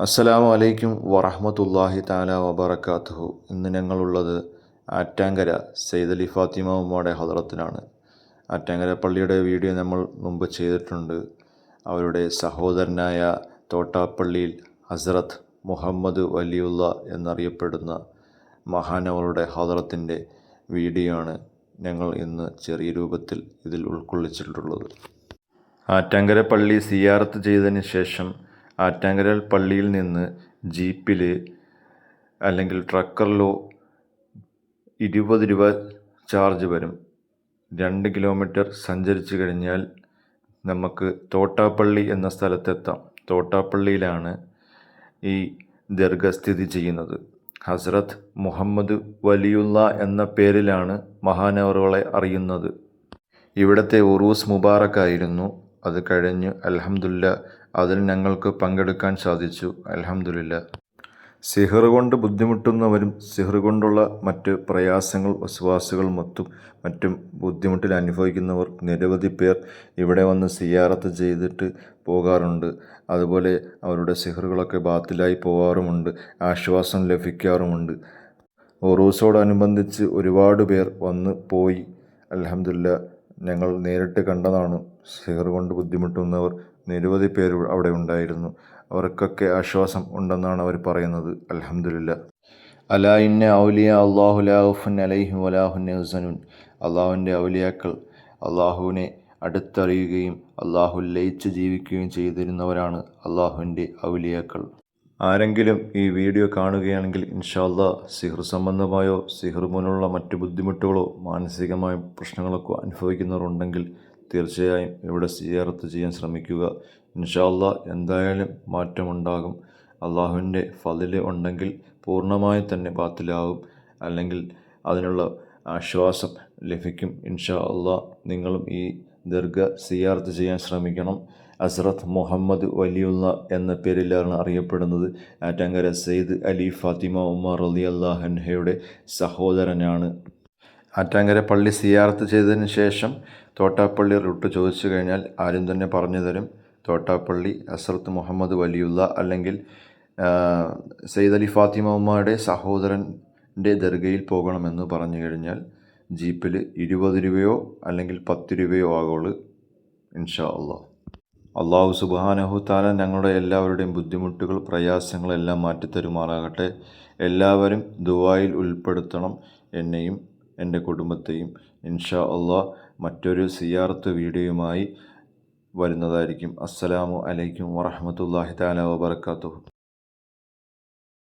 അസ്സലാമു അലൈക്കും വറഹ്മത്തുള്ളാഹി തആല വബറകാതുഹു. ഇന്ന് ഞങ്ങളുള്ളത് ആറ്റാങ്കര സെയ്ദ് അലി ഫാത്തിമ ഉമ്മയുടെ ഹദ്റത്തിലാണ്. ആറ്റാങ്കര പള്ളിയുടെ വീഡിയോ നമ്മൾ മുമ്പ് ചെയ്തിട്ടുണ്ട്. അവരുടെ സഹോദരനായ തോട്ടാപ്പള്ളിയിൽ ഹസ്രത്ത് മുഹമ്മദ് വലിയുള്ള എന്നറിയപ്പെടുന്ന മഹാനവറുടെ ഹദ്റത്തിൻ്റെ വീഡിയോ ആണ് ഞങ്ങൾ ഇന്ന് ചെറിയ രൂപത്തിൽ ഇതിൽ ഉൾക്കൊള്ളിച്ചിട്ടുള്ളത്. ആറ്റാങ്കര പള്ളി സിയാറത്ത് ചെയ്തതിന് ശേഷം ആറ്റാങ്കര പള്ളിയിൽ നിന്ന് ജീപ്പിൽ അല്ലെങ്കിൽ ട്രക്കറിലോ 20 രൂപ ചാർജ് വരും. 2 കിലോമീറ്റർ സഞ്ചരിച്ചു കഴിഞ്ഞാൽ നമുക്ക് തോട്ടാപ്പള്ളി എന്ന സ്ഥലത്തെത്താം. തോട്ടാപ്പള്ളിയിലാണ് ഈ ദർഗ സ്ഥിതി ചെയ്യുന്നത്. ഹസ്രത്ത് മുഹമ്മദ് വലിയുള്ള എന്ന പേരിലാണ് മഹാനവറുകളെ അറിയുന്നത്. ഇവിടുത്തെ ഉറൂസ് മുബാറക്കായിരുന്നു. അത് കഴിഞ്ഞ് അൽഹംദുലില്ലാ അതിൽ ഞങ്ങൾക്ക് പങ്കെടുക്കാൻ സാധിച്ചു. അൽഹംദുലില്ലാ. സിഹർ കൊണ്ട് ബുദ്ധിമുട്ടുന്നവരും സിഹർ കൊണ്ടുള്ള മറ്റ് പ്രയാസങ്ങൾ വസ്വാസുകൾ മറ്റും ബുദ്ധിമുട്ടിൽ അനുഭവിക്കുന്നവർ നിരവധി പേർ ഇവിടെ വന്ന് സിയാറത്ത് ചെയ്തിട്ട് പോകാറുണ്ട്. അതുപോലെ അവരുടെ സിഹറുകളൊക്കെ ബാത്തിലായി പോകാറുമുണ്ട്, ആശ്വാസം ലഭിക്കാറുമുണ്ട്. ഉറൂസോടനുബന്ധിച്ച് ഒരുപാട് പേർ വന്ന് പോയി. അൽഹംദുലില്ലാ ഞങ്ങൾ നേരിട്ട് കണ്ടതാണ്. സിഹർ കൊണ്ട് ബുദ്ധിമുട്ടുന്നവർ നിരവധി പേർ അവിടെ ഉണ്ടായിരുന്നു. അവർക്കൊക്കെ ആശ്വാസം ഉണ്ടെന്നാണ് അവർ പറയുന്നത്. അൽഹംദുലില്ലാ. അലാ ഇന്ന ഔലിയ അല്ലാഹു ലാ ഖൗഫുൻ അലൈഹിം വലാ ഹും യഹ്സനൂൻ. അള്ളാഹുവിൻ്റെ ഔലിയാക്കൾ അള്ളാഹുവിനെ അടുത്തറിയുകയും അള്ളാഹു ലയിച്ച് ജീവിക്കുകയും ചെയ്തിരുന്നവരാണ് അള്ളാഹുവിൻ്റെ ഔലിയാക്കൾ. ആരെങ്കിലും ഈ വീഡിയോ കാണുകയാണെങ്കിൽ ഇൻഷാ അല്ലാഹ് സിഹർ സംബന്ധമായോ സിഹർ മൂലമുള്ള മറ്റ് ബുദ്ധിമുട്ടുകളോ മാനസികമായ പ്രശ്നങ്ങളൊക്കെ അനുഭവിക്കുന്നവരുണ്ടെങ്കിൽ തീർച്ചയായും ഇവിടെ സിയാറത്ത് ചെയ്യാൻ ശ്രമിക്കുക. ഇൻഷാ അല്ലാഹ് എന്തായാലും മാറ്റമുണ്ടാകും. അള്ളാഹുവിൻ്റെ ഫളില് ഉണ്ടെങ്കിൽ പൂർണ്ണമായി തന്നെ ബാത്തിലാവും, അല്ലെങ്കിൽ അതിനുള്ള ആശ്വാസം ലഭിക്കും. ഇൻഷാ അല്ലാഹ് നിങ്ങളും ഈ ദർഗ സിയാറത്ത് ചെയ്യാൻ ശ്രമിക്കണം. ഹസ്രത്ത് മുഹമ്മദ് വലിയുള്ള എന്ന പേരിലാണ് അറിയപ്പെടുന്നത്. ആറ്റാങ്കര സെയ്ദ് അലി ഫാത്തിമ ഉമ്മ റളിയല്ലാഹു അൻഹയുടെ സഹോദരനാണ്. ആറ്റാങ്കര പള്ളി സിയാറത്ത് ചെയ്തതിന് ശേഷം തോട്ടാപ്പള്ളി റൂട്ട് ചോദിച്ചു കഴിഞ്ഞാൽ ആരും തന്നെ പറഞ്ഞു തരും. തോട്ടാപ്പള്ളി ഹസ്രത്ത് മുഹമ്മദ് വലിയുള്ള അല്ലെങ്കിൽ സെയ്ദ് അലി ഫാത്തിമ ഉമ്മയുടെ സഹോദരൻ്റെ ദർഗയിൽ പോകണമെന്ന് പറഞ്ഞു കഴിഞ്ഞാൽ ജീപ്പിൽ 20 രൂപയോ അല്ലെങ്കിൽ 10 രൂപയോ ആകുള്ളൂ. ഇൻഷാ അല്ലാഹ്. അള്ളാഹു സുബ്ഹാനഹു തആല ഞങ്ങളുടെ എല്ലാവരുടെയും ബുദ്ധിമുട്ടുകൾ പ്രയാസങ്ങളെല്ലാം മാറ്റിത്തരുമാറാകട്ടെ. എല്ലാവരും ദുആയിൽ ഉൾപ്പെടുത്തണം, എന്നെയും എൻ്റെ കുടുംബത്തെയും. ഇൻഷാ അല്ലാഹ് മറ്റൊരു സിയാറത്ത് വീഡിയോയുമായി വരുന്നതായിരിക്കും. അസ്സലാമു അലൈക്കും വറഹ്മത്തുള്ളാഹി തആല വബറകാതുഹു.